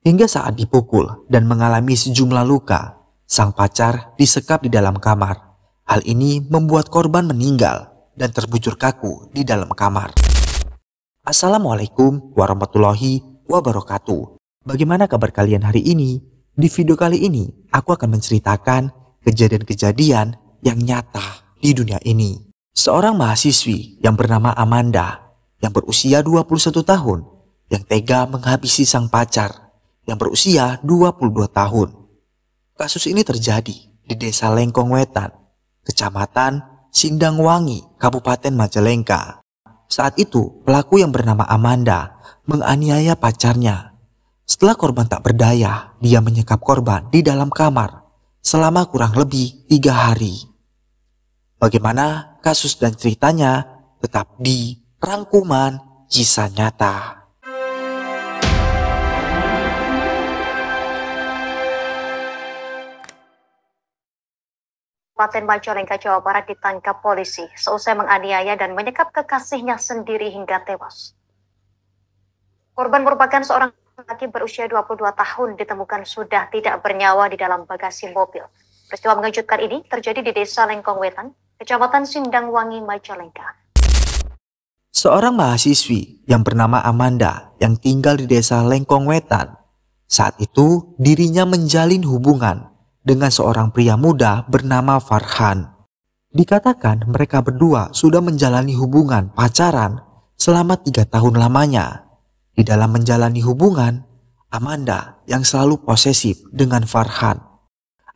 Hingga saat dipukul dan mengalami sejumlah luka, sang pacar disekap di dalam kamar. Hal ini membuat korban meninggal dan terbujur kaku di dalam kamar. Assalamualaikum warahmatullahi wabarakatuh. Bagaimana kabar kalian hari ini? Di video kali ini, aku akan menceritakan kejadian-kejadian yang nyata di dunia ini. Seorang mahasiswi yang bernama Amanda, yang berusia 21 tahun, yang tega menghabisi sang pacar, yang berusia 22 tahun. Kasus ini terjadi di Desa Lengkong Wetan, Kecamatan Sindangwangi, Kabupaten Majalengka. Saat itu, pelaku yang bernama Amanda menganiaya pacarnya. Setelah korban tak berdaya, dia menyekap korban di dalam kamar selama kurang lebih 3 hari. Bagaimana kasus dan ceritanya tetap di Rangkuman Kisah Nyata. Kabupaten Majalengka, Jawa Barat ditangkap polisi seusai menganiaya dan menyekap kekasihnya sendiri hingga tewas. Korban merupakan seorang laki berusia 22 tahun ditemukan sudah tidak bernyawa di dalam bagasi mobil. Peristiwa mengejutkan ini terjadi di Desa Lengkong Wetan, Kecamatan Sindangwangi, Majalengka. Seorang mahasiswi yang bernama Amanda yang tinggal di Desa Lengkong Wetan. Saat itu dirinya menjalin hubungan dengan seorang pria muda bernama Farhan. Dikatakan mereka berdua sudah menjalani hubungan pacaran selama 3 tahun lamanya. Di dalam menjalani hubungan, Amanda yang selalu posesif dengan Farhan.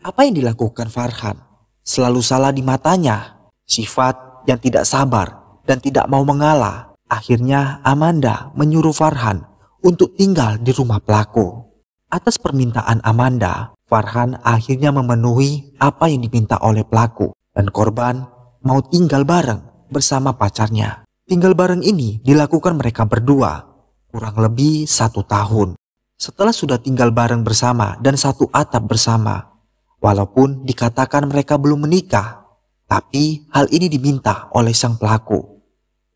Apa yang dilakukan Farhan selalu salah di matanya. Sifat yang tidak sabar dan tidak mau mengalah. Akhirnya Amanda menyuruh Farhan untuk tinggal di rumah pelaku. Atas permintaan Amanda, Farhan akhirnya memenuhi apa yang diminta oleh pelaku dan korban mau tinggal bareng bersama pacarnya. Tinggal bareng ini dilakukan mereka berdua kurang lebih 1 tahun. Setelah sudah tinggal bareng bersama dan satu atap bersama, walaupun dikatakan mereka belum menikah, tapi hal ini diminta oleh sang pelaku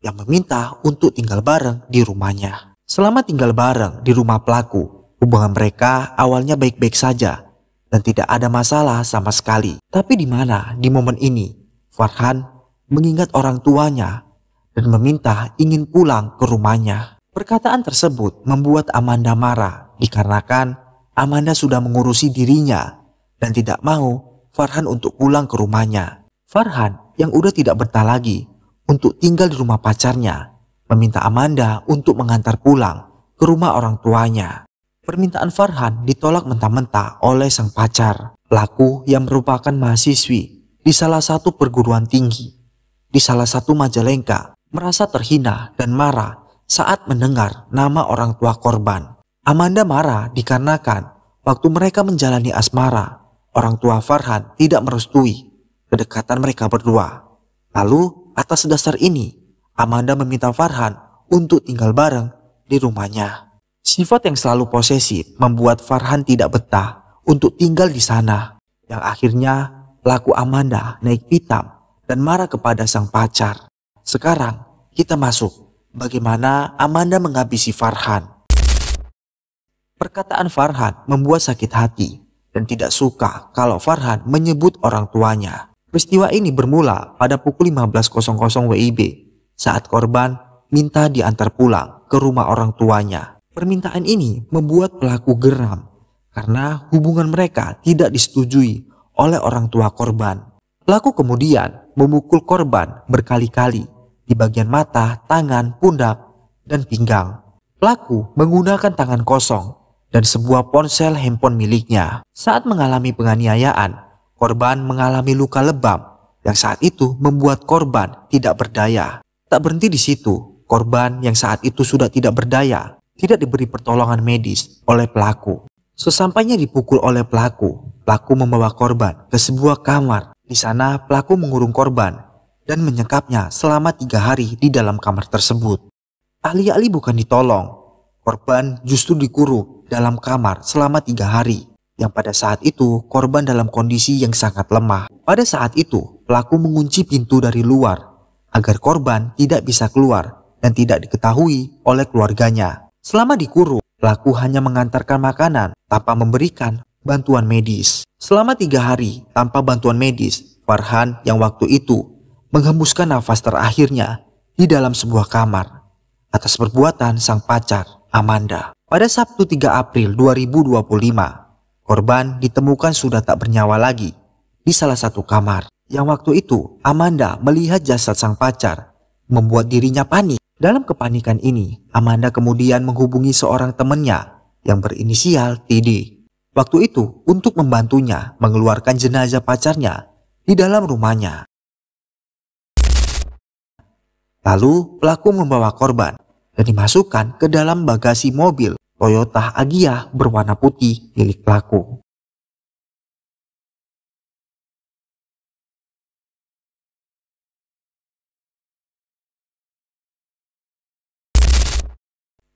yang meminta untuk tinggal bareng di rumahnya. Selama tinggal bareng di rumah pelaku, hubungan mereka awalnya baik-baik saja dan tidak ada masalah sama sekali. Tapi di mana di momen ini Farhan mengingat orang tuanya dan meminta ingin pulang ke rumahnya. Perkataan tersebut membuat Amanda marah dikarenakan Amanda sudah mengurusi dirinya dan tidak mau Farhan untuk pulang ke rumahnya. Farhan yang udah tidak betah lagi untuk tinggal di rumah pacarnya meminta Amanda untuk mengantar pulang ke rumah orang tuanya. Permintaan Farhan ditolak mentah-mentah oleh sang pacar. Pelaku yang merupakan mahasiswi di salah satu perguruan tinggi di salah satu Majalengka merasa terhina dan marah saat mendengar nama orang tua korban. Amanda marah dikarenakan waktu mereka menjalani asmara, orang tua Farhan tidak merestui kedekatan mereka berdua. Lalu atas dasar ini, Amanda meminta Farhan untuk tinggal bareng di rumahnya. Sifat yang selalu posesif membuat Farhan tidak betah untuk tinggal di sana. Yang akhirnya pelaku Amanda naik pitam dan marah kepada sang pacar. Sekarang kita masuk bagaimana Amanda menghabisi Farhan. Perkataan Farhan membuat sakit hati dan tidak suka kalau Farhan menyebut orang tuanya. Peristiwa ini bermula pada pukul 15.00 WIB saat korban minta diantar pulang ke rumah orang tuanya. Permintaan ini membuat pelaku geram karena hubungan mereka tidak disetujui oleh orang tua korban. Pelaku kemudian memukul korban berkali-kali di bagian mata, tangan, pundak, dan pinggang. Pelaku menggunakan tangan kosong dan sebuah ponsel handphone miliknya. Saat mengalami penganiayaan, korban mengalami luka lebam yang saat itu membuat korban tidak berdaya. Tak berhenti di situ, korban yang saat itu sudah tidak berdaya tidak diberi pertolongan medis oleh pelaku. Sesampainya dipukul oleh pelaku membawa korban ke sebuah kamar. Di sana pelaku mengurung korban dan menyekapnya selama 3 hari di dalam kamar tersebut. Alih-alih bukan ditolong, korban justru dikurung dalam kamar selama 3 hari. Yang pada saat itu korban dalam kondisi yang sangat lemah. Pada saat itu pelaku mengunci pintu dari luar agar korban tidak bisa keluar dan tidak diketahui oleh keluarganya. Selama dikurung, pelaku hanya mengantarkan makanan tanpa memberikan bantuan medis. Selama 3 hari tanpa bantuan medis, Farhan yang waktu itu menghembuskan nafas terakhirnya di dalam sebuah kamar atas perbuatan sang pacar, Amanda. Pada Sabtu 3 April 2025, korban ditemukan sudah tak bernyawa lagi di salah satu kamar. Yang waktu itu Amanda melihat jasad sang pacar membuat dirinya panik. Dalam kepanikan ini, Amanda kemudian menghubungi seorang temannya yang berinisial TD. Waktu itu untuk membantunya mengeluarkan jenazah pacarnya di dalam rumahnya. Lalu pelaku membawa korban dan dimasukkan ke dalam bagasi mobil Toyota Agya berwarna putih milik pelaku.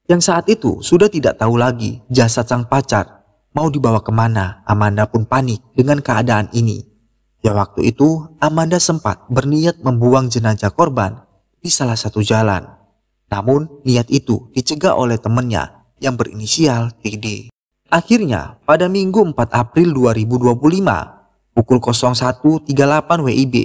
Yang saat itu sudah tidak tahu lagi jasad sang pacar mau dibawa kemana. Amanda pun panik dengan keadaan ini. Ya waktu itu Amanda sempat berniat membuang jenazah korban di salah satu jalan. Namun niat itu dicegah oleh temannya yang berinisial TD. Akhirnya pada Minggu 4 April 2025 pukul 01.38 WIB,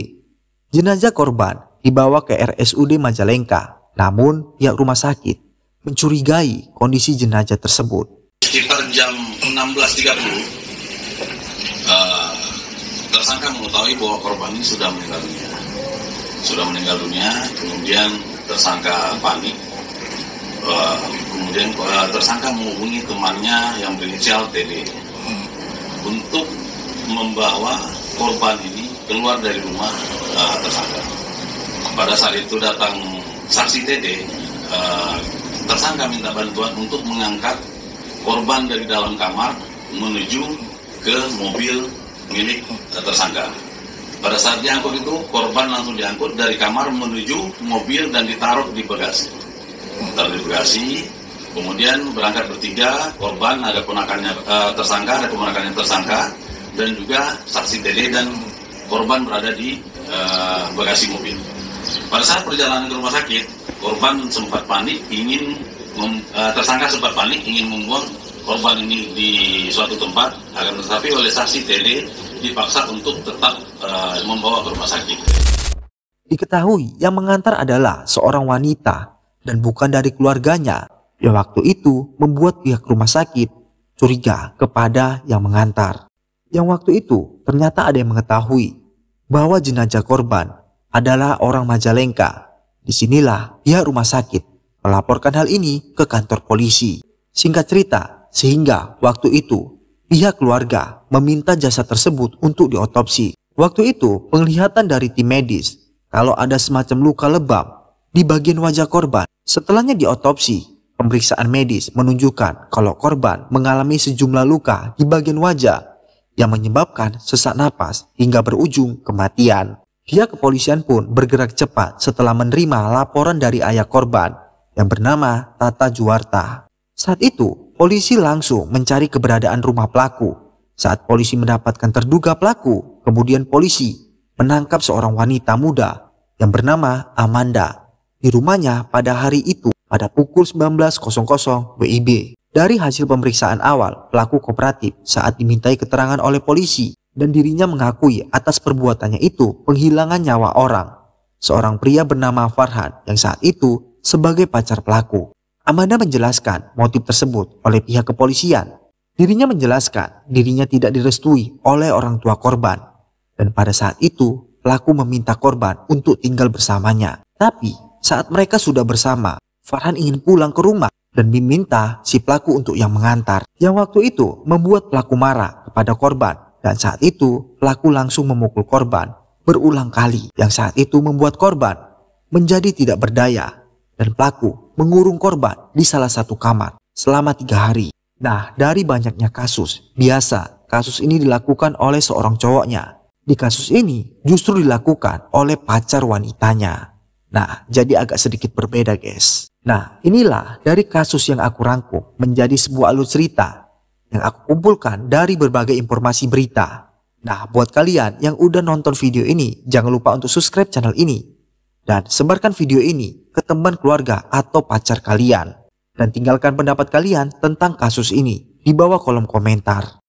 jenazah korban dibawa ke RSUD Majalengka. Namun pihak rumah sakit mencurigai kondisi jenazah tersebut. Sekitar jam 16.30, tersangka mengetahui bahwa korban ini sudah meninggal dunia. Kemudian tersangka panik. Kemudian tersangka menghubungi temannya yang berinisial TD untuk membawa korban ini keluar dari rumah tersangka. Pada saat itu datang saksi TD. Tersangka minta bantuan untuk mengangkat korban dari dalam kamar menuju ke mobil milik tersangka. Pada saat diangkut itu, korban langsung diangkut dari kamar menuju mobil dan ditaruh di bagasi. Kemudian berangkat bertiga, korban ada ponakannya tersangka, ada keponakannya tersangka, dan juga saksi TD dan korban berada di bagasi mobil. Pada saat perjalanan ke rumah sakit, korban sempat panik, tersangka sempat panik ingin membuang korban ini di suatu tempat, akan tetapi oleh saksi TD dipaksa untuk tetap membawa ke rumah sakit. Diketahui yang mengantar adalah seorang wanita dan bukan dari keluarganya. Yang waktu itu membuat pihak rumah sakit curiga kepada yang mengantar. Yang waktu itu ternyata ada yang mengetahui bahwa jenazah korban adalah orang Majalengka. Disinilah pihak rumah sakit melaporkan hal ini ke kantor polisi. Singkat cerita, sehingga waktu itu pihak keluarga meminta jasad tersebut untuk diotopsi. Waktu itu penglihatan dari tim medis kalau ada semacam luka lebam di bagian wajah korban. Setelahnya diotopsi, pemeriksaan medis menunjukkan kalau korban mengalami sejumlah luka di bagian wajah yang menyebabkan sesak napas hingga berujung kematian. Pihak kepolisian pun bergerak cepat setelah menerima laporan dari ayah korban yang bernama Tata Juwarta. Saat itu, polisi langsung mencari keberadaan rumah pelaku. Saat polisi mendapatkan terduga pelaku, kemudian polisi menangkap seorang wanita muda yang bernama Amanda di rumahnya pada hari itu pada pukul 19.00 WIB. Dari hasil pemeriksaan awal, pelaku kooperatif saat dimintai keterangan oleh polisi dan dirinya mengakui atas perbuatannya itu penghilangan nyawa orang. Seorang pria bernama Farhan yang saat itu sebagai pacar pelaku. Amanda menjelaskan motif tersebut oleh pihak kepolisian. Dirinya menjelaskan dirinya tidak direstui oleh orang tua korban. Dan pada saat itu pelaku meminta korban untuk tinggal bersamanya. Tapi saat mereka sudah bersama, Farhan ingin pulang ke rumah dan diminta si pelaku untuk yang mengantar. Yang waktu itu membuat pelaku marah kepada korban. Dan saat itu pelaku langsung memukul korban berulang kali. Yang saat itu membuat korban menjadi tidak berdaya. Dan pelaku mengurung korban di salah satu kamar selama 3 hari. Nah, dari banyaknya kasus, biasa kasus ini dilakukan oleh seorang cowoknya. Di kasus ini justru dilakukan oleh pacar wanitanya. Nah, jadi agak sedikit berbeda guys. Nah, inilah dari kasus yang aku rangkum menjadi sebuah alur cerita yang aku kumpulkan dari berbagai informasi berita. Nah, buat kalian yang udah nonton video ini, jangan lupa untuk subscribe channel ini. Dan sebarkan video ini ke teman keluarga atau pacar kalian. dan tinggalkan pendapat kalian tentang kasus ini di bawah kolom komentar.